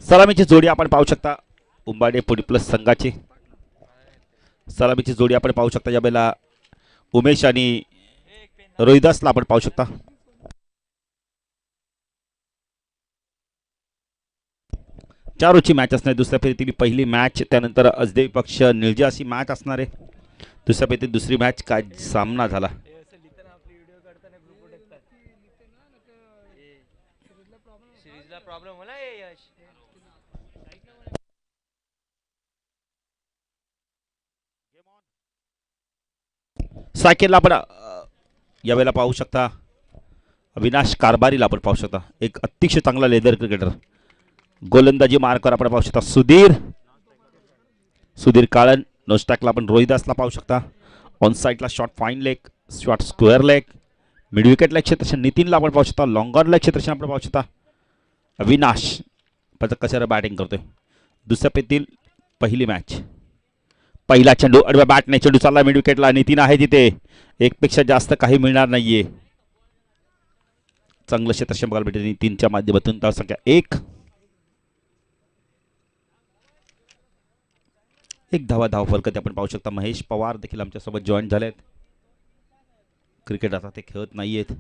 सलामीची जोडी आपण पाहू शकता उंबाडे पुढे प्लस संघाची सलामीची जोडी आपण पाहू शकता यावेळेला उमेश आणि रोहिदासला आपण पाहू शकता. चारोची मॅच असणार दुसऱ्या फेरीतील पहिली मॅच त्यानंतर अजदेवी पक्ष निळजा अशी मॅच असणार आहे. दुसऱ्या फेरीतील दुसरी मॅच काय सामना झाला. सायकलला आपण यावेळेला पाहू शकता अविनाश कारभारीला आपण पाहू शकता एक अतिशय चांगला लेदर क्रिकेटर. गोलंदाजी मार्कवर आपण पाहू शकता सुधीर सुधीर काळन. नोस्टॅकला आपण रोहिदासला पाहू शकता. ऑन साईडला short fine leg short square leg mid विकेटला क्षेत्रक्षण नितीनला आपण पाहू शकता. लॉंगॉनला क्षेत्रक्षण आपण पाहू शकता. अविनाश कशाला बॅटिंग करतोय. दुसऱ्या पेतील पहिली मॅच पहिला चेंडू अडव्या बॅटने चेंडू चालला मिड विकेटला. नितीन आहे तिथे एकपेक्षा जास्त काही मिळणार नाहीये. चांगलं क्षेत्रक्षण बघायला भेटेल नितीनच्या माध्यमातून. धाव संख्या एक धाव फलकत आपण पाहू शकता. महेश पवार देखील आमच्यासोबत जॉईन झालेत. क्रिकेट आता ते खेळत नाहीयेत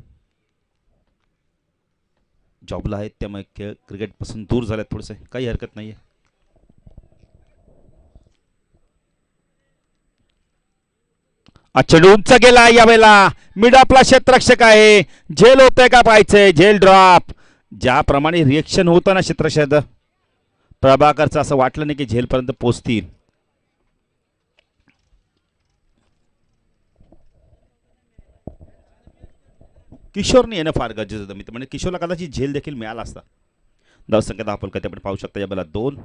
जॉबला आहेत त्यामुळे क्रिकेट पासून दूर झालेत थोडेसे काही हरकत नाहीये. चेंडू उंच गेला यावेळेला मिड आपला क्षेत्ररक्षक आहे. झेल होतंय का पाहायचंय. झेल ड्रॉप ज्याप्रमाणे रिएक्शन होतं ना क्षेत्ररक्षक प्रभाकरचं असं वाटलं नाही की झेलपर्यंत पोहोचतील. किशोरने येणं फार गरजेचं होतं मित्र म्हणजे किशोरला कदाचित झेल देखील मिळाला असता. धावसंख्या 10 फलकात आपण पाहू शकता यावेळेला 2.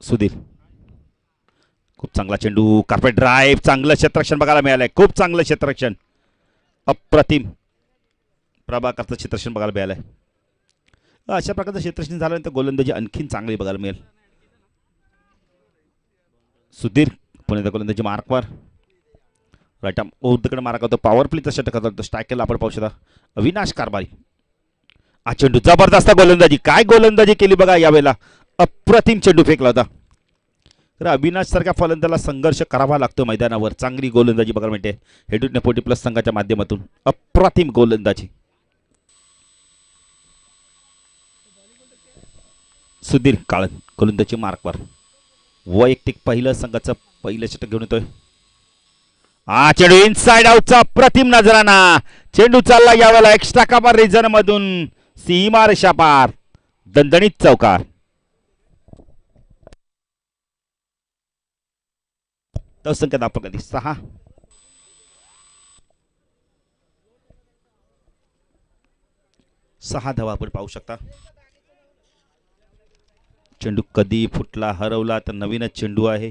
सुधीर खूप चांगला चेंडू कार्पेट ड्राईव्ह चांगलं क्षेत्ररक्षण बघायला मिळालंय. खूप चांगलं क्षेत्ररक्षण अप्रतिम प्रभाकरचं क्षेत्ररक्षण बघायला मिळालंय. अशा प्रकारचं क्षेत्ररक्षण झाल्यानंतर गोलंदाजी आणखीन चांगली बघायला मिळेल. सुधीर पुणे गोलंदाजी मार्कवर राईट आर्म उर्दकडे मार्क होतो. पॉवर प्लेचा षटक होतो. स्ट्रायकरला आपण पाहू शकता अविनाश कारभारी. हा चेंडू जबरदस्त गोलंदाजी काय गोलंदाजी केली बघा यावेळेला. अप्रतिम चेंडू फेकला होता. तर अविनाश सारख्या फलंदाजाला संघर्ष करावा लागतो मैदानावर. चांगली गोलंदाजी बघायला मिळते हेडूटने 40+ संघाच्या माध्यमातून. अप्रतिम गोलंदाजी सुधीर काळन गोलंदाजी मार्कवर वैयक्तिक पहिलं संघाचं पहिलं षटक घेऊन येतोय. हा चेंडू इनसाइड आउटचा अप्रतिम नजराना. चेंडू चालला यावेळेला एक्स्ट्रा कव्हर रिजन मधून सीमा रेषा पार दणदणीत चौकार. संख्या दाखल कधी 6. धावा आपण पाहू शकता. चेंडू कधी फुटला हरवला तर नवीनच चेंडू आहे.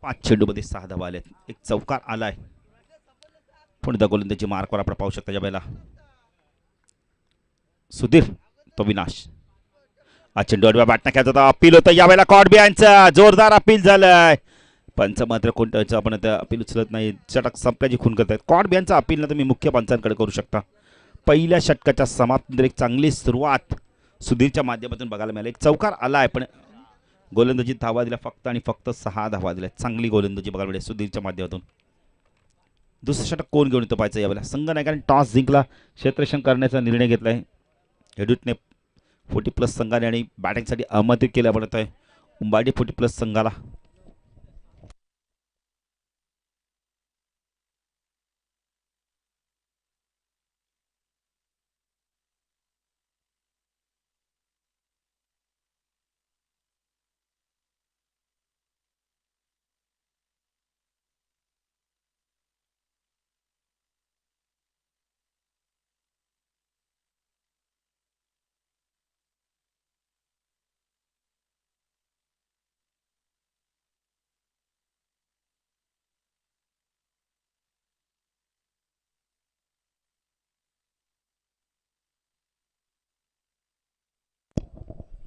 5 चेंडूमध्ये 6 धावा आल्यात. एक चौकार आलाय. पुढे गोलंदाजी मार्कवर आपण पाहू शकता यावेळेला सुधीर तो विनाश. हा चेंडू अडव्या बॅटने खेळत होता. अपील होतं यावेळेला कॉडबियांचं जोरदार अपील झालंय. पंच मात्र कोणत्याचं आपण अपील उचलत नाही. षटक संपल्याची खून करतायत. कॉडबियांचा अपील ना तुम्ही मुख्य पंचांकडे करू शकता. पहिल्या षटकाच्या समाप्तीनंतर एक चांगली सुरुवात सुधीरच्या माध्यमातून बघायला मिळाली. एक चौकार आलाय पण गोलंदाजीत धावा दिल्या फक्त आणि फक्त 6 धावा दिल्या. चांगली गोलंदाजी बघायला मिळाली सुधीरच्या माध्यमातून. दुसरं षटक कोण घेऊन येतो पाहायचं यावेळेला. संघ नायकाने टॉस जिंकला क्षेत्ररक्षण करण्याचा निर्णय घेतलाय. हेडूटने 40+ संघाने आणि बॅटिंगसाठी आमंत्रित केलं पडत आहे उंबाडी 40+ संघाला.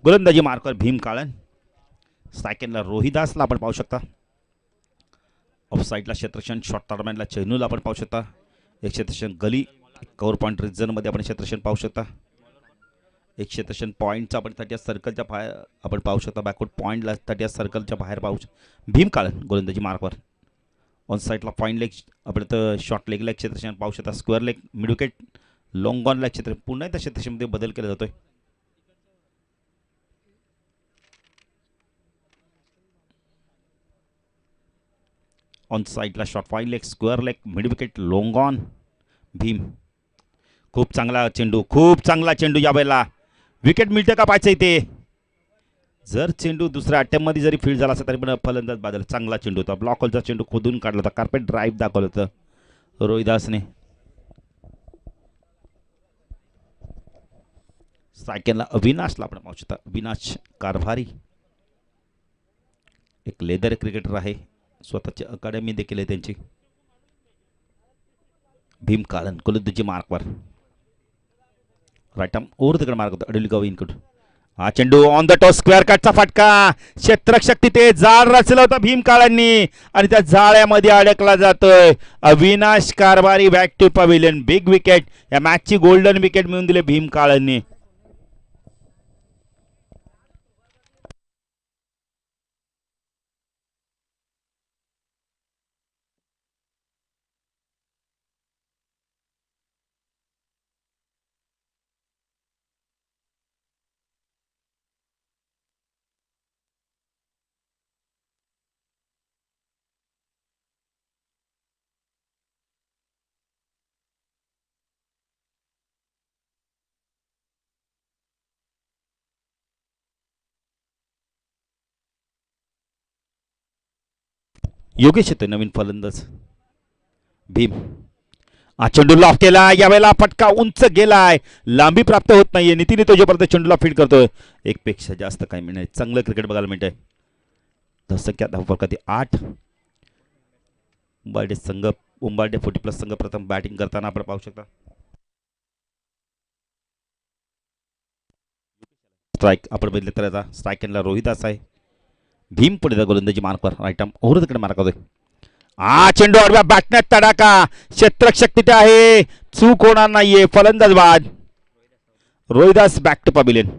गोलंदाजी मार्कवर भीम काळन. सेकंडला रोहिदासला आपण पाहू शकता. ऑफ साईडला क्षेत्रक्षण शॉर्ट टर्मॅनला चैनूला आपण पाहू शकता. एक क्षेत्रक्षण गली कव्हर पॉईंट रिजनमध्ये आपण क्षेत्रक्षण पाहू शकता. एक क्षेत्रक्षण पॉईंटचा आपण 30 सर्कलच्या बाहेर आपण पाहू शकता. बॅकवर्ड पॉईंटला 30 सर्कलच्या बाहेर पाहू शकता. भीम काळन गोलंदाजी मार्कवर. ऑन साईडला पॉईंट लेग आपण तर शॉर्ट लेगला एक क्षेत्रक्षण पाहू शकता. Square leg mid wicket long ऑनला क्षेत्र पुन्हा त्या क्षेत्रक्षणमध्ये बदल केला जातोय. ऑन साईडला short fine leg square leg mid wicket long on Bhim. खूप चांगला चेंडू, खूप चांगला चेंडू. या वेळेला विकेट मिळतं का पाहायचं इथे. जर चेंडू दुसऱ्या अटेम्प्टमध्ये जरी फील्ड झाला असता तरी पण फलंदाज बादल. चांगला चेंडू होता. ब्लॉक होलचा चेंडू खोदून काढला होता. कार्पेट ड्राईव्ह दाखवलं होतं रोहिदासने. स्ट्रायकरला अविनाशला आपण पाहू शकता. अविनाश कारभारी एक लेदर क्रिकेटर आहे. स्वतःची अकादमी देखील आहे त्यांची. भीम काळन गोलंदाजी मार्कवर. राईट आर्म ओव्हर तिकडे मार्क होता. अडुलीगाव इनकट. हा चेंडू ऑन द टॉस स्क्वेअर कटचा फटका. क्षेत्ररक्षक तिथे जाळ रचलं होतं भीम काळांनी आणि त्या जाळ्यामध्ये अडकला जातोय. Avinash Karbhari back to pavilion. Big wicket. या मॅचची गोल्डन विकेट मिळून दिले भीम काळांनी. योगेश येतोय नवीन फलंदाज. भीम हा चेंडू लॉफ केला. यावेळेला फटका उंच गेलाय. लांबी प्राप्त होत नाहीये. नितीन तोजेपर्यंत चेंडूला फीड करतोय. एक पेक्षा जास्त काही मिळणार. चांगलं क्रिकेट बघायला मिळतंय. धसक्या धावफलकात 8. उंबारडे संघ उंबारडे 40+ संघ प्रथम बॅटिंग करताना आपण पाहू शकता. स्ट्राईक आपण बघितलं तर आता स्ट्रायकरला रोहिदास आहे. भीम पुढे गोलंदाजी मार्कवर. राईट आर्म ओव्हर तिकडे मार्क होतोय. हा चेंडू आडव्या बॅटण्यात तडाका. क्षेत्ररक्षक तिथे आहे. चूक होणार नाहीये. फलंदाज बाद. Rohidas back to pavilion.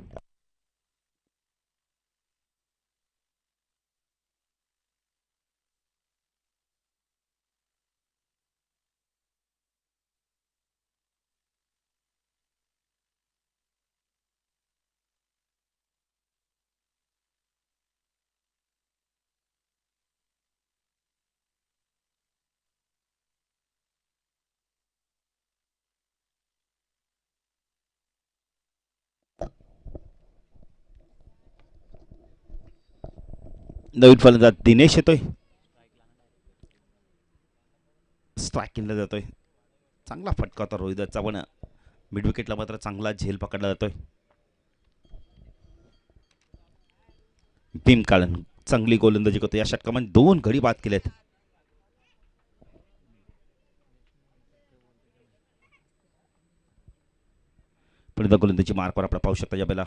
नवीन फलंदाज दिनेश येतोय. स्ट्रायकिंगला जातोय. चांगला फटका होता रोहिदासचा पण मिड विकेटला मात्र चांगला झेल पकडला जातोय. भीम काळन चांगली गोलंदाजी करतो. या षटकामध्ये 2 गडी बाद केलेत. पुढे गोलंदाजी मार्कवर आपण पाहू शकता. यावेळेला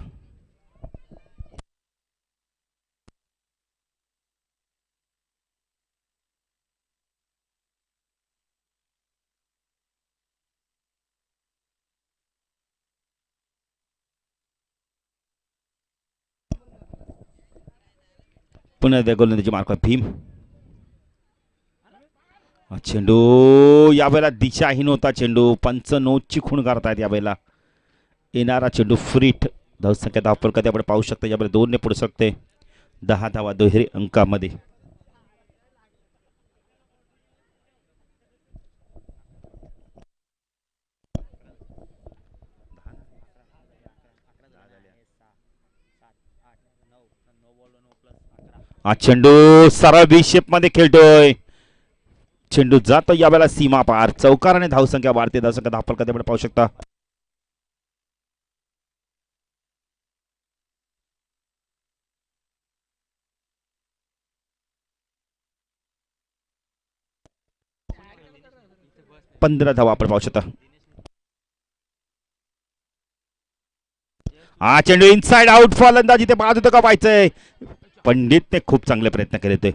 पुन्हा त्या गोलंदाजी मार्कवर भीम. चेंडू यावेळेला दिशाहीन होता. चेंडू पंच नोटची खूण करतायत. यावेळेला येणारा चेंडू फ्रीट. धावसंख्या धावफलकात आपण पाहू शकता. यावेळेला 2 ने पुढे शकते. 10 धावा दुहेरी अंकामध्ये. हा चेंडू सरळ बी शेप मध्ये खेळतोय. चेंडू जातो यावेळेला सीमा पार. चौकाराने धावसंख्या वाढते. धावसंख्या धावफलकात आपण पाहू शकता. पंधरा धावा आपण पाहू शकता. हा चेंडू इनसाइड आउट. फलंदाज इथे बाद होतं का पाहायचंय. पंडितने खूप चांगले प्रयत्न केले ते.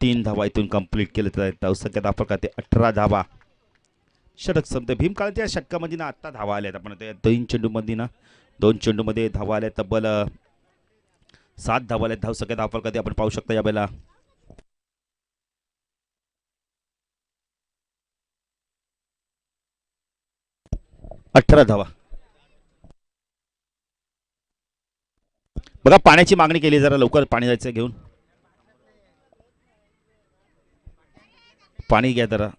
3 धावा इथून कंप्लीट केले तर धावसंख्या दाखल करते 18 धावा. षटक संपते. भीमकाळाच्या षटकामध्ये ना आत्ता धावा आल्यात. आपण त्या 3 चेंडूमध्ये ना 2 चेंडूमध्ये धावा आल्या. तब्बल 7 धावा आल्यात. धावसंख्या दाखल करते आपण पाहू शकता यावेळेला 18 धावा. बघा पाण्याची मागणी केली, जरा लवकर पाणी जायचं घेऊन. पाणी घ्या जरा.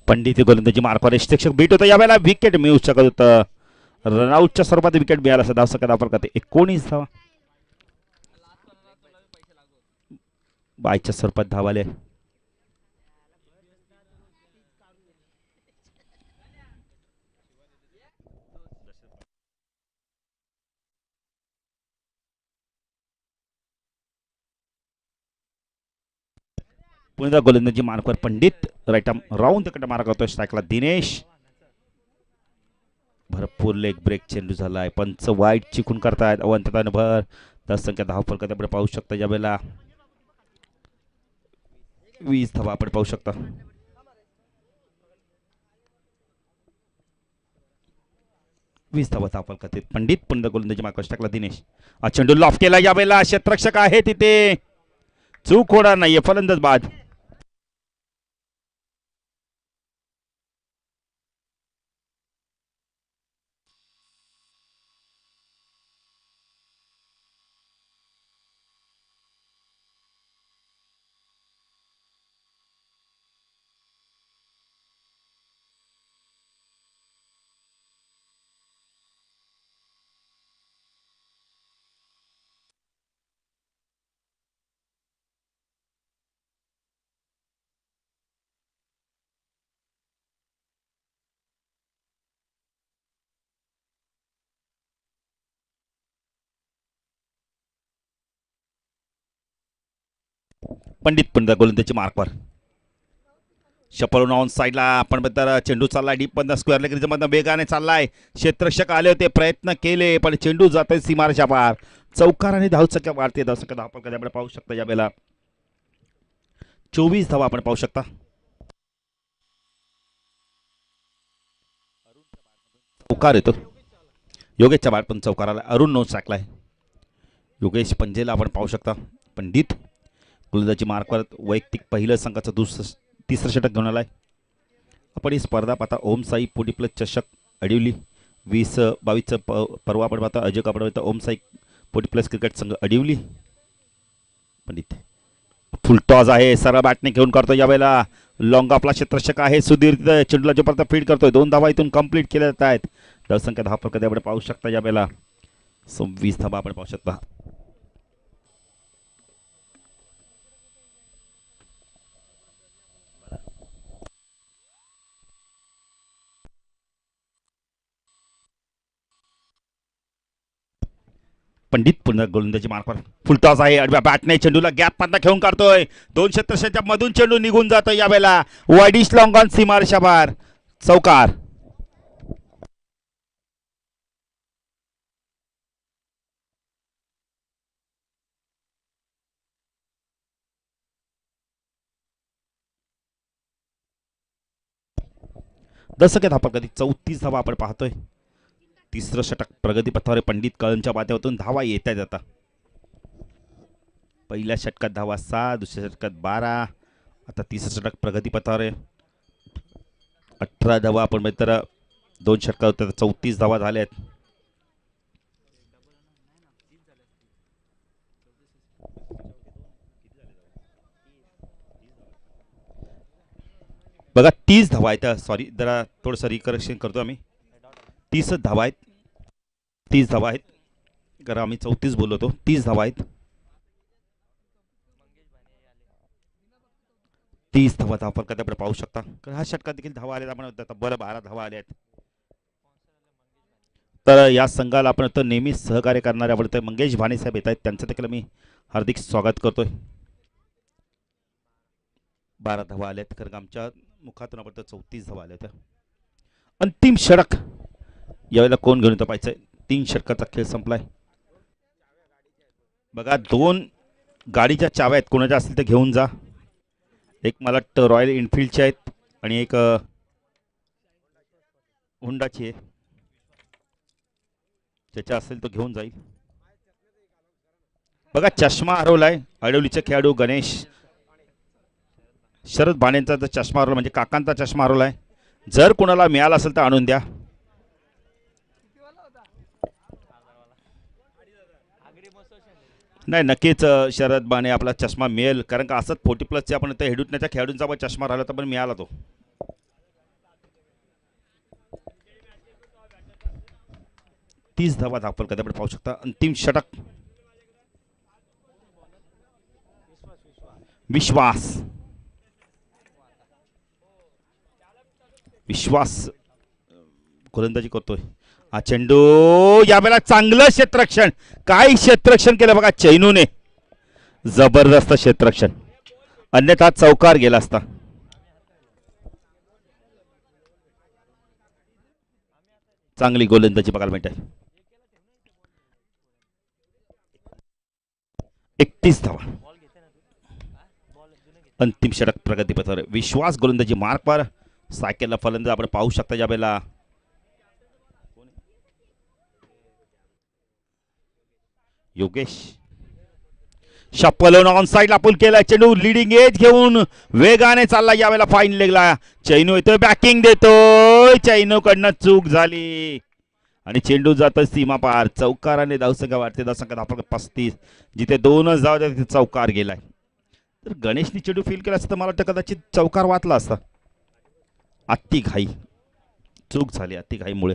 पंडित गोलंदाजी मार्कवर यष्टिक्षक बीट होतं. यावेळेला विकेट मिळू शकत होतं. रनआउटच्या स्वरूपात विकेट मिळाला असं धावसंख्या दाखल करते 19 धावा. बायच्या स्वरूपात धावाले. पुन्हा गोलंदाजी मार्कवर पंडित राईट राऊंड तिकडे मारा करतोय. स्ट्राईकला दिनेश. भरपूर लेग ब्रेक चेंडू झालाय. पंच वाईट चिकून करतायत. अवंतताने भर धावसंख्या धावफल करते आपण पाहू शकता. यावेळेला 20 धावा आपण पाहू शकता. वीस धावा धावफल करते पंडित. पुन्हा गोलंदाजी मार्कवर स्ट्राईकला दिनेश. हा चेंडू लॉफ केला. यावेळेला क्षेत्ररक्षक आहे तिथे. चूक होणार नाहीये. फलंदाज बाद. पंडित पुन्हा गोलंदाजी मार्कवर शपलून ऑन साईडला. आपण तर चेंडू चाललाय डीप मधनं स्क्वेअर लेग मधनं वेगाने चाललाय. क्षेत्ररक्षक आले होते, प्रयत्न केले पण चेंडू जातोय सीमारेषा पार. चौकार आणि धावसंख्या वाढते. धावसंख्या धावपल कधी आपण पाहू शकता. यावेळेला 24 धावा आपण पाहू शकता. चौकार येतो. योगेशच्या बाहेर पण चौकार आला. अरुण नो साकलाय. योगेश पंजेला आपण पाहू शकता. पंडित गोलंदाजी मार्कवर वैयक्तिक पहिलं संघाचं तिसरं षटक घेऊन आलाय. आपण ही स्पर्धा पाहता ओम साई पोटी प्लस चषक अडिवली 20-22 परवा आपण पाहता अजय कापड ओम साई पोटी प्लस क्रिकेट संघ अडिवली. पंडित फुलटॉस आहे, सरळ बॅटने घेऊन करतो यावेळेला लॉंग आपला क्षेत्ररक्षक आहे सुधीर चेंडूला जोपर्यंत फीड करतोय 2 धावा इथून कंप्लीट केल्या जात आहेत. धावसंख्या 10 फरक आपण पाहू शकता यावेळेला 20 धावा आपण पाहू शकता. पंडित पुन्हा गोलंदाजी मार्कवर फुलटॉस आहे, आडव्या बॅटने चेंडूला गॅप मधला घेऊन काढतोय 2 क्षेत्ररक्षकाच्या मधून चेंडू निघून जातो यावेळेला वाईडिश लॉंग ऑन सीमारेषा बाहेर चौकार. दशके धापा कधी 34 धावा आपण पाहतोय. तिसरं षटक प्रगतीपथावर पंडित कळंच्या माध्यमातून धावा येत्या जाता. पहिल्या षटकात धावा 6, दुसऱ्या षटकात 12, आता तिसरं षटक प्रगतीपथावर 18 धावा आपण तर 2 षटकात 34 धावा झाल्या आहेत. बघा 30 धावा आहेत. सॉरी जरा थोडंसं रिकरेक्शन करतो आम्ही. 30 धावा आहेत. 30 धावा आहेत कारण आम्ही 34 बोललो होतो. 30 धावा आहेत. 30 धावा धावफलक कधी आपण पाहू शकता. कारण हा षटकात देखील धावा आल्या आपण तब्बल 12 धावा आल्या आहेत. तर या संघाला आपण तर नेहमी सहकार्य करणारे आवडते मंगेश भाणे साहेब येत आहेत, त्यांचं देखील मी हार्दिक स्वागत करतोय. 12 धावा आल्यात कारण आमच्या मुखातून आपण 34 धावा आल्या होत्या. अंतिम षटक यावेळेला कोण घेऊन येतो पाहिजे. 3 षटकाचा खेळ संपलाय. बघा 2 गाडीच्या चाव्या आहेत, कोणाच्या असतील तर घेऊन जा. एक मला वाटतं रॉयल एनफिल्डची आहेत आणि एक हुंडाची आहे. ज्याच्या असेल तो घेऊन जाईल. बघा चष्मा हरवलाय अडवलीचे खेळाडू गणेश शरद भाणेंचा जर चष्मा हरवला म्हणजे काकांचा चष्मा हरवलाय. जर कोणाला मिळाला असेल तर आणून द्या. नाही नक्कीच शरद बाणे आपला चष्मा मिळेल कारण का असंच 40 प्लसचे आपण हेडुटण्याच्या खेळाडूंचा पण चष्मा राहिला तर पण मिळाला तो. तीस धावा धावफल कधी आपण पाहू शकता. अंतिम षटक विश्वास विश्वास गोलंदाजी करतोय. हा चेंडू यावेळेला चांगलं क्षेत्ररक्षण काय क्षेत्ररक्षण केलं बघा चैनूने. जबरदस्त क्षेत्ररक्षण अन्यथा चौकार गेला असता. चांगली गोलंदाजी बघायला मिळते. 31 धावा. अंतिम षटक प्रगतीपथावर विश्वास गोलंदाजी मार्कवर सायकलला फलंदाज आपण पाहू शकता. यावेळेला योगेश शप्पलोन ऑन साइडला पुल केला. चेंडू लीडिंग एज घेऊन वेगाने चालला. यावेळेला फाईन लेगला चैनू येतोय बॅकिंग देतोय. चैनूकडनं चूक झाली आणि चेंडू जातोय सीमा पार. चौकाराने धावसंख्या वाढते. धावसंख्या आपण 35 जिथे 2च धाव तिथे चौकार गेलाय. तर गणेशनी चेंडू फील केला असता मला वाटतं कदाचित चौकार वाचला असता. अति घाई चूक झाली अति घाईमुळे.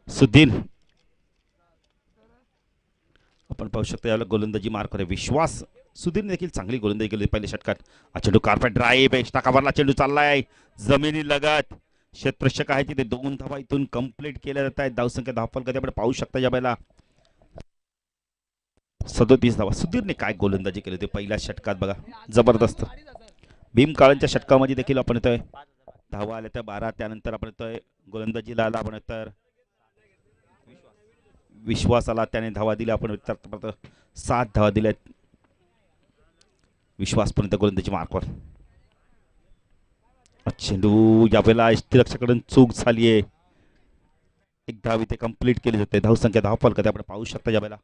सुधीर आपण पाहू शकता याला गोलंदाजी मार्क आहे विश्वास. सुधीरने देखील चांगली गोलंदाजी केली पहिल्या षटकात. चेंडू कार्पेट ड्राईव्ह टाकावरला चेंडू चाललाय जमिनी लगत. क्षेत्ररक्षक आहे तिथे 2 धावा इथून कंप्लीट केल्या जात आहेत. धावसंख्या धावफल कधी आपण पाहू शकता यावेळेला 37 धावा. सुधीरने काय गोलंदाजी केली होती पहिल्या षटकात बघा जबरदस्त. भीमकाळांच्या षटकामध्ये देखील आपण येतोय धावा आल्या त्या 12. त्यानंतर आपण येतोय गोलंदाजीला आला आपण तर विश्वासाला त्याने धावा दिल्या. आपण 7 धावा दिल्यात विश्वासपर्यंत गोलंदाजी मार्कवर. चेंडू यावेळेला यष्टीरक्षकाकडून चूक झाली आहे. एक धाव इथे कंप्लीट केली जाते. धावसंख्या 10 फलक आपण पाहू शकता यावेळेला.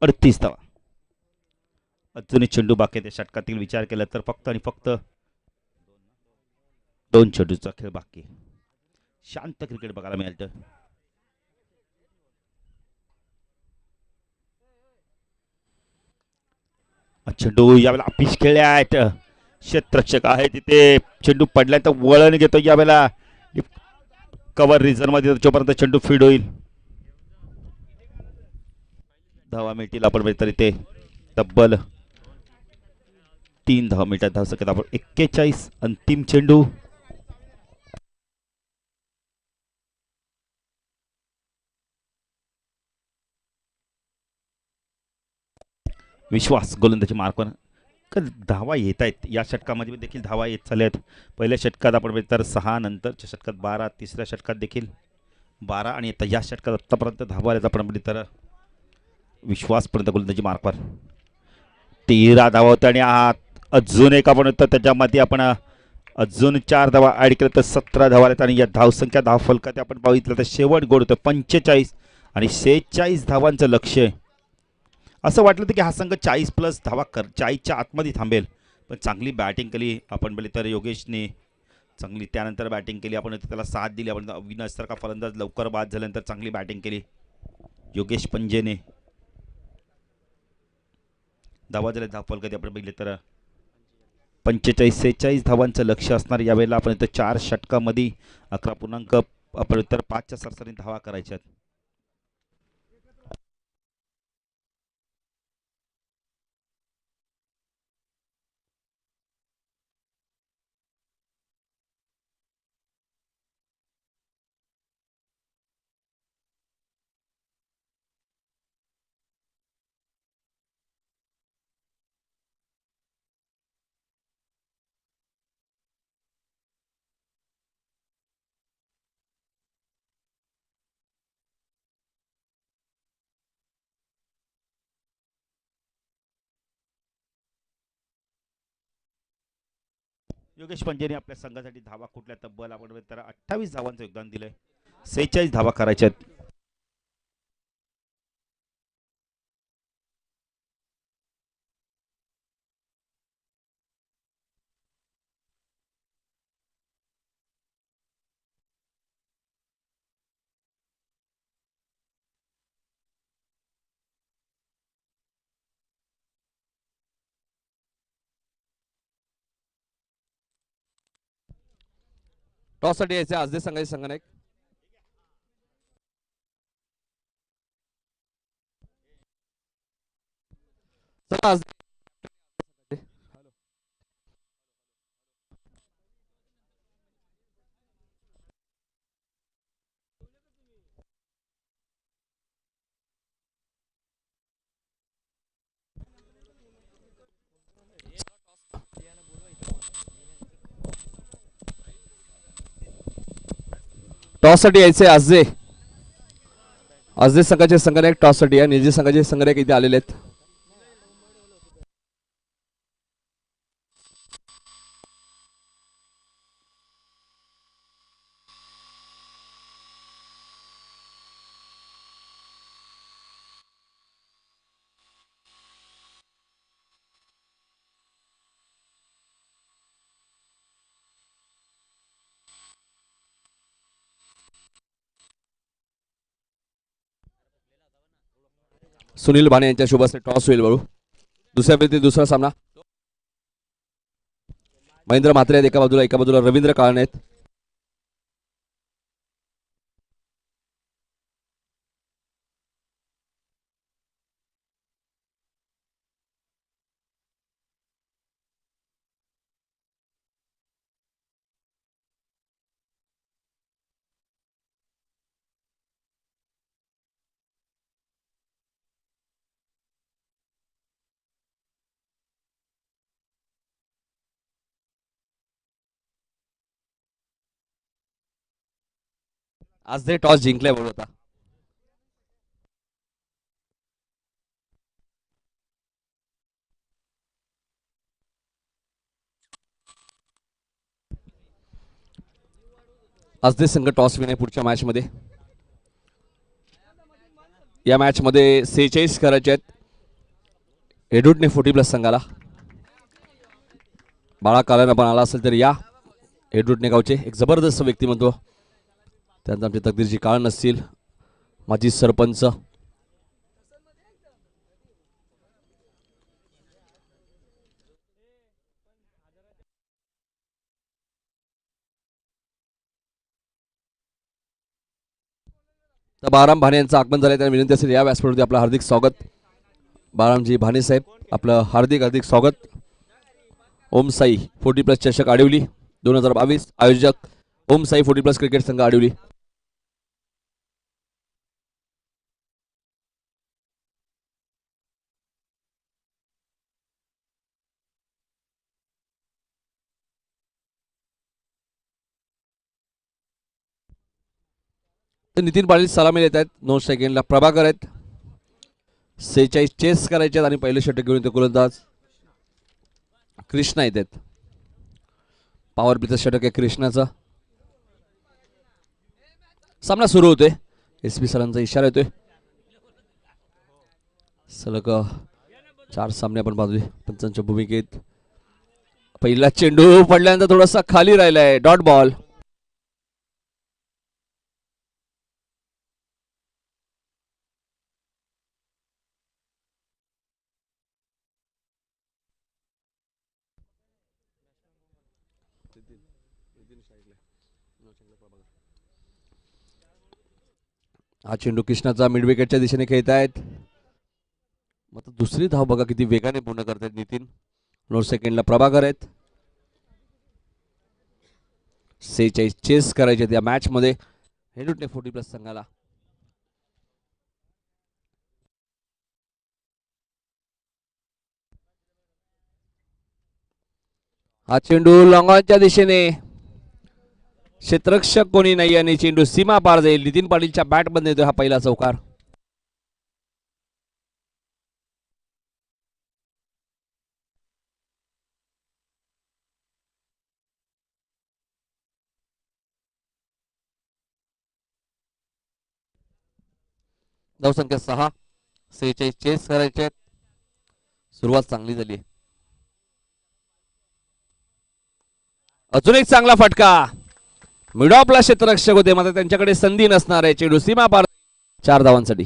38 धावा. अजूनही चेंडू बाकी आहे. त्या षटकातील विचार केला तर फक्त आणि फक्त 2 चेंडूचा खेळ बाकी आहे. शांत क्रिकेट बघायला मिळतं. चेंडू यावेळेला अपिश खेळले आहेत. क्षेत्ररक्षक आहे तिथे. चेंडू पडलाय तर वळण घेतो यावेळेला. कव्हर रिझन मध्ये जोपर्यंत चेंडू फीड होईल धावा मिळतील. आपण तरी ते तब्बल 3 धावा मिळतात. धावसंख्या आपण 41. अंतिम चेंडू. विश्वास गोलंदाजी मार्कवर. धावा येत आहेत या षटकामध्ये देखील धावा येत चालल्या आहेत. पहिल्या षटकात आपण तर 6, नंतरच्या षटकात 12, तिसऱ्या षटकात देखील 12 आणि आता या षटकात आत्तापर्यंत धावा आल्यात आपण तर विश्वासपर्यंत गोलंदाजी मार्कवर 13 धावा होत्या आणि अजून एक आपण होतं त्याच्यामध्ये आपण अजून 4 धावा ॲड केल्या तर 17 धावा आल्यात. आणि या धावसंख्या 10 फलकात आपण बघितलं तर शेवट गोड होतं 45 आणि 46 धावांचं लक्ष आहे. असं वाटलं होतं की हा संघ 40+ धावा 40च्या आतमध्ये थांबेल. पण चांगली बॅटिंग केली आपण बोलले तर योगेशने. चांगली त्यानंतर बॅटिंग केली आपण त्याला साथ दिली. आपण अविनाश सारखा फलंदाज लवकर बाद झाल्यानंतर चांगली बॅटिंग केली योगेश पंजेने. धावा झाल्या 10 फलकात आपण बघितले तर 45-46 धावांचं लक्ष असणार यावेळेला. आपण इथं 4 षटकामध्ये 11 आपण तर 5च्या सरसरीने धावा करायच्यात. योगेश पंजेने आपल्या संघासाठी धावा कुठल्या तब्बल आपण तर 28 धावांचं योगदान दिलंय. 46 धावा करायच्या आहेत. टॉससाठी यायचे आज संघाचे संघनायक. चला आज टॉससाठी यायचे आजदे संघाचे संघनायक टॉससाठी या. निजी संघाचे संघनायक इथे आलेले आहेत. सुनील भाने यांच्या शुभास्ते टॉस होईल बाळू. दुसऱ्या वेळी दुसरा सामना. महेंद्र म्हात्रे आहेत एका बाजूला रवींद्र काळणे आहेत. आज ते टॉस जिंकले बरोबर. आजदे संघ टॉस विन आहे पुढच्या मॅच मध्ये. या मॅच मध्ये 46 करायचे आहेत. एडुटने 40+ संघाला. बाळा कालन पण आला असेल तर या. एडुटने गावचे एक जबरदस्त व्यक्तिमत्व. त्यांचा आमची तकदीरची काळ नसतील. माजी सरपंच. तर बाळाराम भाने यांचं आगमन झालं. त्यांना विनंती असेल या व्यासपीठावरती आपलं हार्दिक स्वागत. बाळारामजी भाने साहेब आपलं हार्दिक हार्दिक स्वागत. ओम साई 40+ चषक आडिवली 2022. आयोजक ओम साई 40+ क्रिकेट संघ आडिवली. तर नितीन पाटील सलामी देत आहेत. 9 सेकंडला प्रभाकर आहेत. 46 चेस करायचे आहेत आणि पहिले षटक घेऊन ते गोलंदाज कृष्णा येतात. पॉवर प्लेचं षटक आहे कृष्णाचा. सामना सुरू होतोय. SP सरांचा इशारा येतोय. सलग 4 सामने आपण पाहतोय पंचांच्या भूमिकेत. पहिला चेंडू पडल्यानंतर थोडासा खाली राहिलाय. Dot ball. हा चेंडू कृष्णाचा मिड विकेटच्या दिशेने खेळत आहेत. मग दुसरी धाव बघा किती वेगाने पूर्ण करतायत नितीन. 9 सेकंडला प्रभाकर आहेत. 46 चेस करायचे या मॅच मध्ये. हेडुटने 40+ संघाला. हा चेंडू लॉंगॉनच्या दिशेने. क्षेत्ररक्षक कोणी नाही आणि चेंडू सीमा पार जाईल. नितीन पाटीलच्या बॅट मध्ये येतोय हा पहिला चौकार. धावसंख्या 6. 46 चेस करायचे. सुरुवात चांगली झाली. अजून एक चांगला फटका. मिड ऑफला क्षेत्ररक्षक होते मात्र त्यांच्याकडे संधी नसणार आहे. चेंडू सीमा पार. 4 धावांसाठी.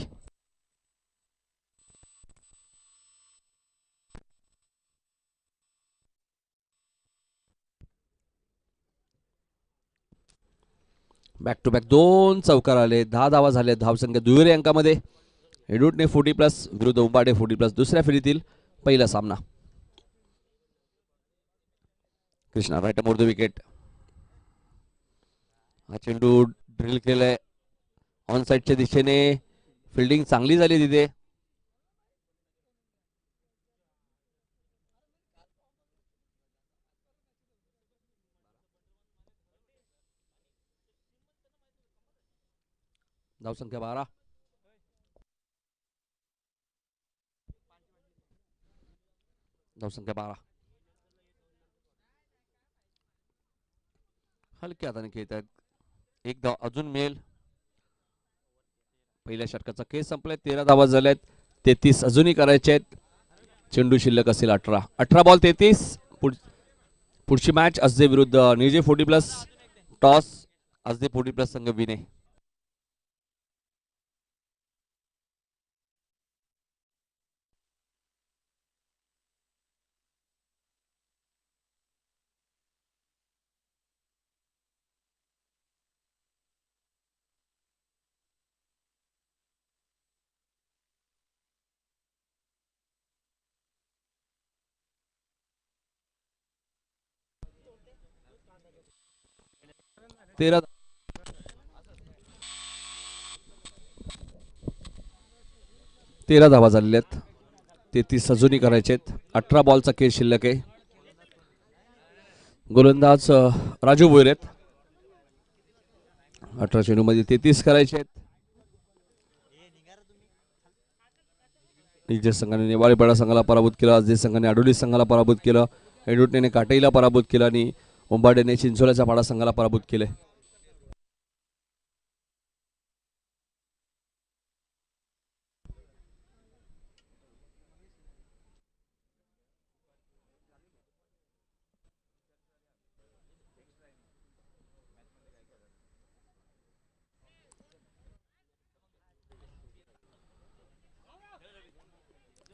बॅक टू बॅक 2 चौकार आले. 10 धावा झाले. धावसंख्या दुहेरी अंकामध्ये. एडुटने 40+ विरुद्ध उंबाडे 40+. दुसऱ्या फेरीतील पहिला सामना. Krishna right more the wicket. हा चेंडू ड्रिल केलाय ऑन साइडच्या दिशेने. फिल्डिंग चांगली झाली तिथे. धावसंख्या 12. धावसंख्या 12. हलक्या हाताने खेळत आहेत. एक धाव अजून मिळेल. पहिल्या षटकाचा खेळ संपलाय. 13 धावा झाल्यात. 33 अजूनही करायचे आहेत. चेंडू शिल्लक असेल 18. 18 बॉल 33. पुढची मॅच असदे विरुद्ध निर्जे 40+. टॉस असदे 40+ संघ विने. तेरा 13 धावा झालेल्या आहेत. 33 अजूनही करायचे आहेत. 18 बॉलचा खेळ शिल्लक आहे. गोलंदाज राजू भोईर आहेत. 18 चेंडूमध्ये 33 करायचे आहेत. निजे संघाने नेवाळीपाडा संघाला पराभूत केलं. आजदे संघाने आडोली संघाला पराभूत केलं. एडुटने काटेईला पराभूत केलं आणि उंबाडेने चिंचोल्याच्या पाडा संघाला पराभूत केले.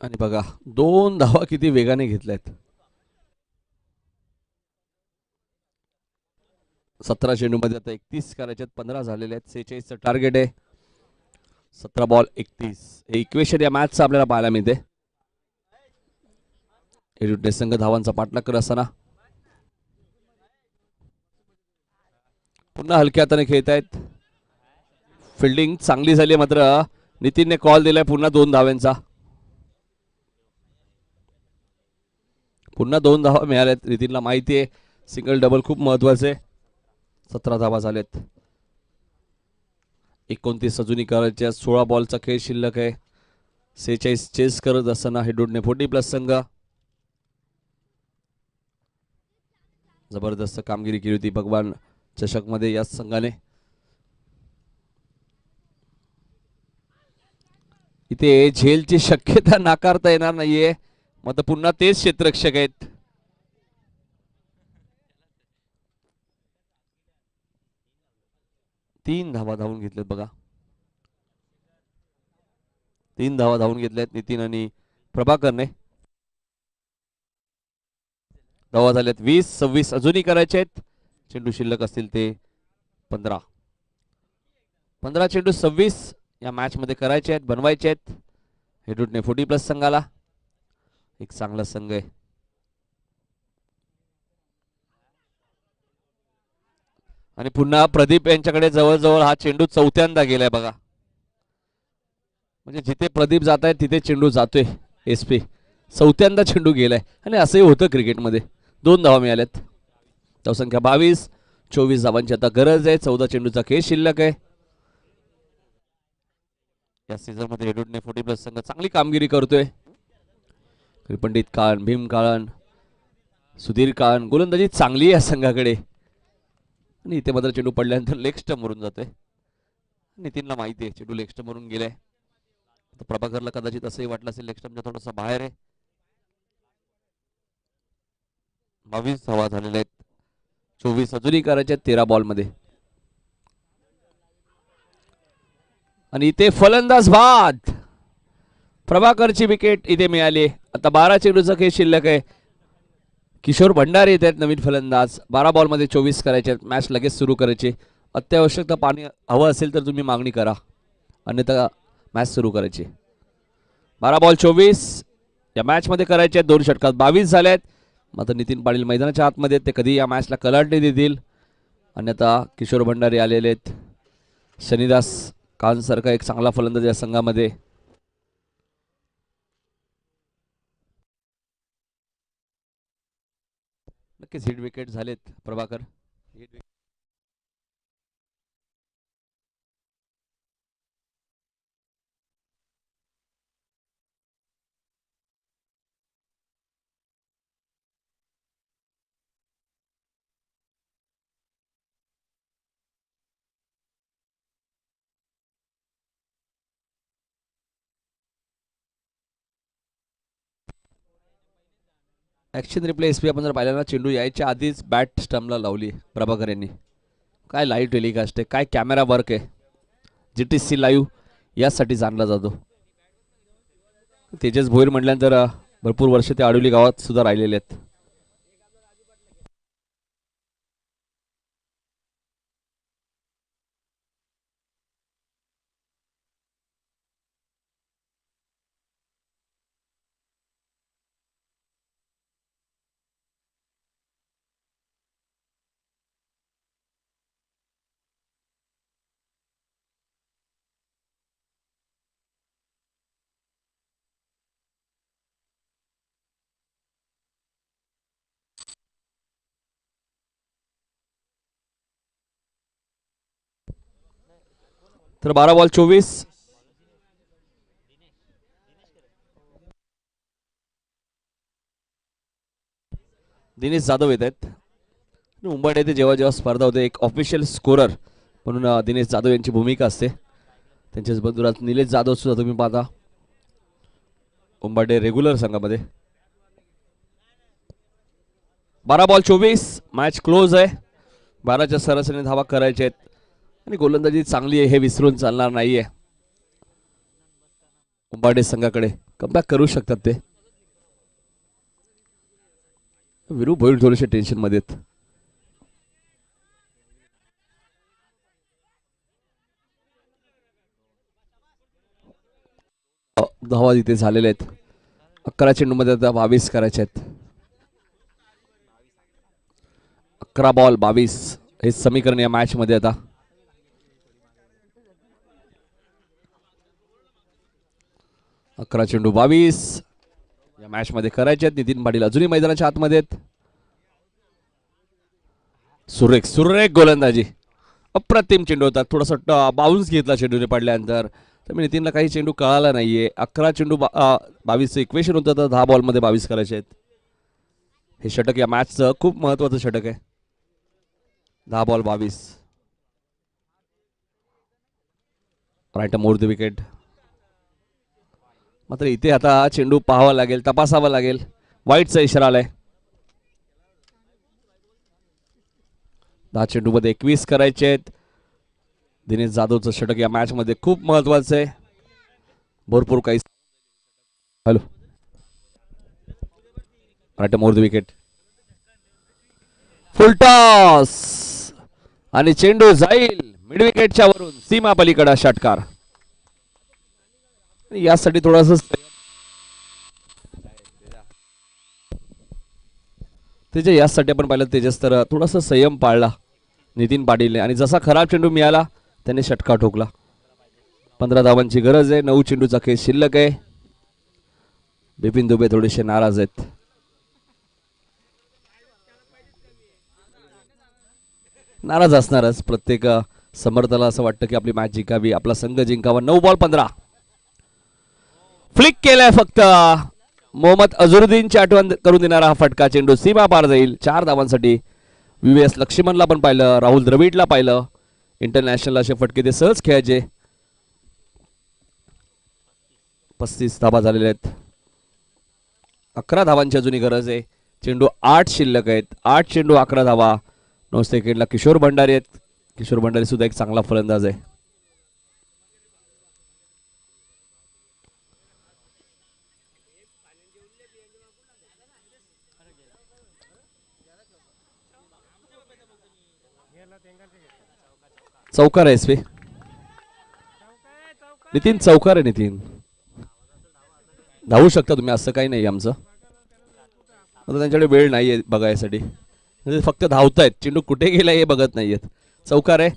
आणि बघा 2 धावा किती वेगाने घेतल्यात. 17 चेंडूमध्ये आता 31 करायचे आहेत, 15 झालेले आहेत. 46चं टार्गेट आहे. 17 बॉल 31 हे इक्वेशन या मॅचचं आपल्याला पाहायला मिळते. एडुटे संघ धावांचा पाठलाग करत असताना पुन्हा हलक्या हाताने खेळत आहेत. फिल्डिंग चांगली झाली, मात्र नितीनने कॉल दिलाय पुन्हा 2 धाव्यांचा. पुन्हा 2 धावा मिळाल्यात. नितीनला माहिती आहे सिंगल डबल खूप महत्वाचे. 17 धावा झालेत. 29 अजूनही करायचे. 16 बॉलचा खेळ शिल्लक आहे. 46 चेस करत असताना हेडूडने 40+ संघ जबरदस्त कामगिरी केली होती भगवान चषक मध्ये या संघाने. इथे झेलची शक्यता नाकारता येणार नाहीये. मग पुन्हा तेच क्षेत्ररक्षक आहेत. तीन धावा धावून घेतलेत बघा. 3 धावा धावून घेतल्यात नितीन आणि प्रभाकरने. धावा झाल्यात 20-26 अजूनही करायचे आहेत. चेंडू शिल्लक असतील ते 15. 15 चेंडू 26 या मॅच मध्ये करायचे आहेत, बनवायचे आहेत. हेडूटने 40+ संघाला. एक चांगला संघ आहे. आणि पुन्हा प्रदीप यांच्याकडे जवळजवळ हा चेंडू 4थ्यांदा गेलाय बघा. म्हणजे जिथे प्रदीप जात आहे तिथे चेंडू जातोय. SP 4थ्यांदा चेंडू गेलाय. आणि असंही होतं क्रिकेटमध्ये. 2 धावा मिळाल्यात. धावसंख्या 22. 24 धावांची आता गरज आहे. 14 चेंडूचा खेळ शिल्लक आहे. या सीझन मध्ये हेडूटने 40+ संघ चांगली कामगिरी करतोय. पंडित काळन, भीम काळन, सुधीर काळन गोलंदाजी चांगली आहे या संघाकडे. आणि इथे मात्र चेंडू पडल्यानंतर लेग स्टंप वरून जातोय. नितीनला माहिती आहे चेंडू लेग स्टंप वरून गेलाय. प्रभाकरला कदाचित असंही वाटलं असेल लेग स्टंपच्या थोडासा बाहेर आहे. 22 धावा झालेल्या आहेत. 24 अजूनही करायच्या 13 बॉल मध्ये. आणि इथे फलंदाज बाद. प्रभाकरची विकेट इथे मिळाली. आता 12 चेंडूचा खेळ शिल्लक आहे. किशोर भंडारी येत आहेत नवीन फलंदाज. 12 बॉल मध्ये 24 करायचे. मॅच लगेच सुरू करायची. अत्यावश्यकता पाणी हवं असेल तर तुम्ही मागणी करा, अन्यथा मॅच सुरू करायची. 12 बॉल 24 या मॅच मध्ये करायचे. 2 षटकात 22 झालेत. मात्र नितीन पाटील मैदानाच्या आतमध्ये ते कधी या मॅचला कलाटणी देतील. अन्यथा किशोर भंडारी आलेले आहेत. शनिदास कानसारखा एक चांगला फलंदाज या संघामध्ये. नक्कीच हिट विकेट झालेत प्रभाकर. ॲक्शन रिप्ले SP आपण जर पाहिलं ना, चेंडू यायच्या आधीच बॅट स्टंपला लावली प्रभाकर यांनी. काय लाईव्ह टेलिकास्ट आहे, काय कॅमेरा वर्क आहे. GTC लाईव्ह यासाठी जाणला जातो. तेजस भोईर म्हटल्यानंतर भरपूर वर्ष ते आडवली गावात सुद्धा राहिलेले आहेत. तर 12 बॉल 24. दिनेश जाधव येत आहेत. मुंबईत येथे जेव्हा जेव्हा स्पर्धा होते एक ऑफिशियल स्कोरर म्हणून दिनेश जाधव यांची भूमिका असते. त्यांच्याच बंधुरात निलेश जाधव सुद्धा तुम्ही पाहता उंबाडे रेग्युलर संघामध्ये. 12 बॉल 24 मॅच क्लोज आहे. 12च्या सरासरीने धावा करायच्या आहेत. आणि गोलंदाजी चांगली आहे हे विसरून चालणार नाहीये. उंबाडे संघाकडे कमबॅक करू शकतात ते. विरू भोईर थोडेसे टेन्शन मध्ये आहेत. धावा इथे झालेले आहेत. 11 चेंडूमध्ये आता 22 करायचे आहेत. 11 बॉल 22 हे समीकरण या मॅच मध्ये आता. अकरा चेंडू 22 या मॅच मध्ये करायचे आहेत. नितीन पाटील अजूनही मैदानाच्या आतमध्ये आहेत. सुरेख सुरेख गोलंदाजी. अप्रतिम चेंडू होता. थोडासा बाउन्स घेतला चेंडूने पडल्यानंतर. तर मी नितीनला काही चेंडू कळाला नाहीये. 11 चेंडू 22चं इक्वेशन होतं तर 10 बॉलमध्ये 22 करायचे आहेत. हे षटक या मॅचचं खूप महत्वाचं षटक आहे. 10 ball 22. Right more the wicket. मात्र इथे आता चेंडू पाहावा लागेल, तपासावा लागेल. वाईटचा इशारा आलाय. 10 चेंडूमध्ये 21 करायचे आहेत. दिनेश जाधवचं षटक या मॅच मध्ये खूप महत्वाचं आहे. भरपूर काही. Hello right more the wicket. Full toss आणि चेंडू जाईल मिड विकेटच्या वरून सीमा पलीकडे. षटकार. यासाठी थोडासा तेजस यासाठी आपण पाहिलं. तेजस तर थोडासा संयम पाळला नितीन पाटीलने आणि जसा खराब चेंडू मिळाला त्याने षटकार ठोकला. 15 धावांची गरज आहे. 9 चेंडूचा खेळ शिल्लक आहे. बिपिन दुबे थोडेसे नाराज आहेत. नाराज असणारच. प्रत्येक समर्थाला असं वाटतं की आपली मॅच जिंकावी, आपला संघ जिंकावा. 9 बॉल 15. फ्लिक केलाय फक्त. मोहम्मद अझरुद्दीनची आठवण करून देणारा हा फटका. चेंडू सीमा पार जाईल 4 धावांसाठी. VVS लक्ष्मणला पण पाहिलं, राहुल द्रविडला पाहिलं. इंटरनॅशनल असे फटके ते सहज खेळायचे. 35 धावा झालेल्या आहेत. 11 धावांची अजूनही गरज आहे. चेंडू 8 शिल्लक आहेत. 8 चेंडू 11 धावा. 9 सेकंडला किशोर भंडारी आहेत. किशोर भंडारी सुद्धा एक चांगला फलंदाज आहे. चौकार आहे एसपी. नितीन चौकार आहे. नितीन धावू शकता तुम्ही, असं काही नाही आमचं. आता त्यांच्याकडे वेळ नाहीये बघायसाठी. फक्त धावतायत. चेंडू कुठे गेला हे बघत नाहीयेत. चौकार आहे.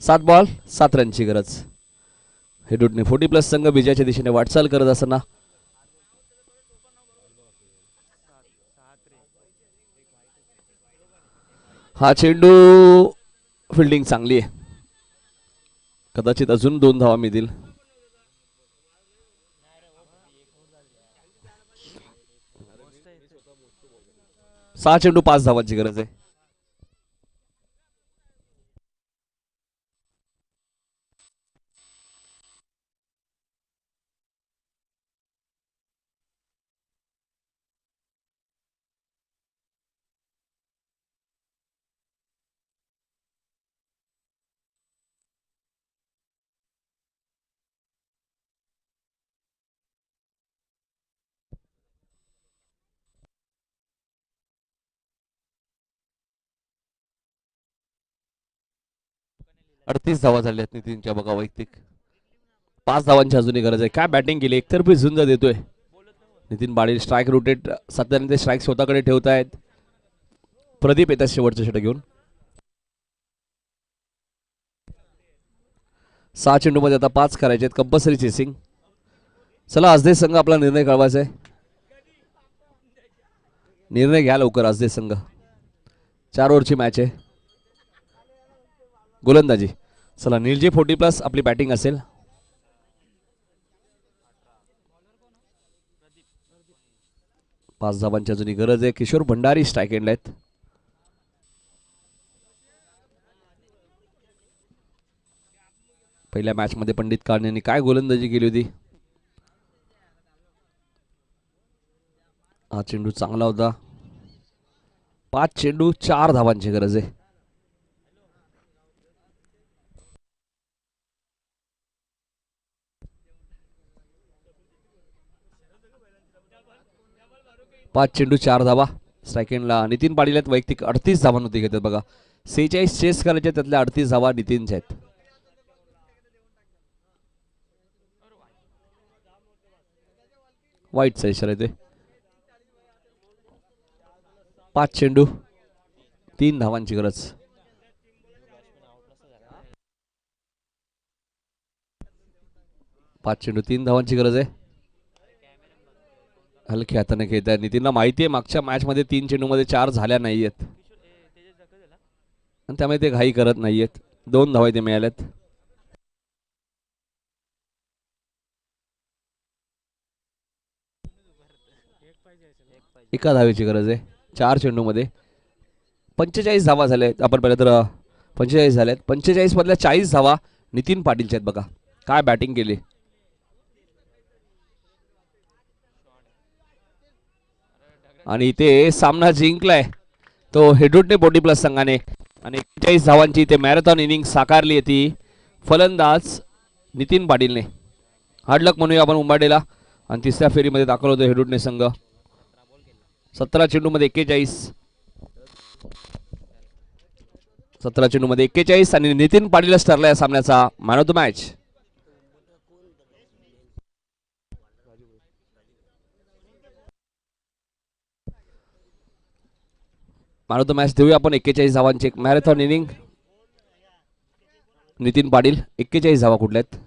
7 बॉल 7 रनची गरज. हेडूटने 40+ संघ विजयाच्या दिशेने वाटचाल करत असताना हा चेंडू फिल्डिंग चांगली आहे. कदाचित अजून 2 धावा मिळतील. 6 चेंडू 5 धावांची गरज आहे. अडतीस धावा झाल्या आहेत नितीनच्या बघा वैयक्तिक. 5 धावांची अजूनही गरज आहे. काय बॅटिंग केली. एकतर्फी झुंज देतोय नितीन पाटील. स्ट्राईक रोटेट सातत्याने ते स्ट्राईक स्वतःकडे ठेवतायत. प्रदीप येतात शेवटचं षटक घेऊन. 6 चेंडूमध्ये आता 5 करायचे आहेत. Compulsory chasing. चला आजदे संघ आपला निर्णय कळवायचा आहे. निर्णय घ्या लवकर आजदे संघ. 4 ओव्हरची मॅच आहे. गोलंदाजी. चला नीलजी 40+ आपली बॅटिंग असेल. पाच धावांची अजूनही गरज आहे. किशोर भंडारी स्ट्राईक एंडला आहेत. पहिल्या मॅच मध्ये पंडित काळेंनी काय गोलंदाजी केली होती. हा चेंडू चांगला होता. 5 चेंडू 4 धावांची गरज आहे. 5 चेंडू 4 धावा. स्ट्रायकिंगला नितीन पाटील आहेत, वैयक्तिक 38 धावांवरती घेतात बघा. 46 चेस करायचे, त्यातल्या 38 धावा नितीनच्या आहेत. वाईटचा इशारा येते. 5 चेंडू 3 धावांची गरज. पाच चेंडू 3 धावांची गरज आहे. हलक्या हाताने खेळत आहे. नितीनला माहिती आहे मागच्या मॅच मध्ये 3 चेंडूमध्ये 4 झाल्या नाहीयेत आणि त्यामुळे ते घाई करत नाहीयेत. 2 धावा इथे मिळाल्यात. एका धावेची गरज आहे 4 चेंडूमध्ये. 45 धावा झाल्यात. आपण पहिलं तर 45 झाल्यात. 45 मधल्या 40 धावा नितीन पाटीलच्या आहेत बघा. काय बॅटिंग केली. आणि इथे सामना जिंकलाय तो हेडूटने बोटी प्लस संघाने आणि 41 धावांची इथे मॅरेथॉन इनिंग साकारली ती फलंदाज नितीन पाटीलने. हार्डलक म्हणूया आपण उंबाडेला. आणि तिसऱ्या फेरीमध्ये दाखल होतो हेडूटने संघ. 17 चेंडूमध्ये 41. 17 चेंडूमध्ये 41 आणि नितीन पाटीलच ठरला या सामन्याचा man of the match. Man of the match देऊया आपण. 41 धावांची एक मॅरेथॉन इनिंग. नितीन पाटील 41 धावा कुठल्या आहेत.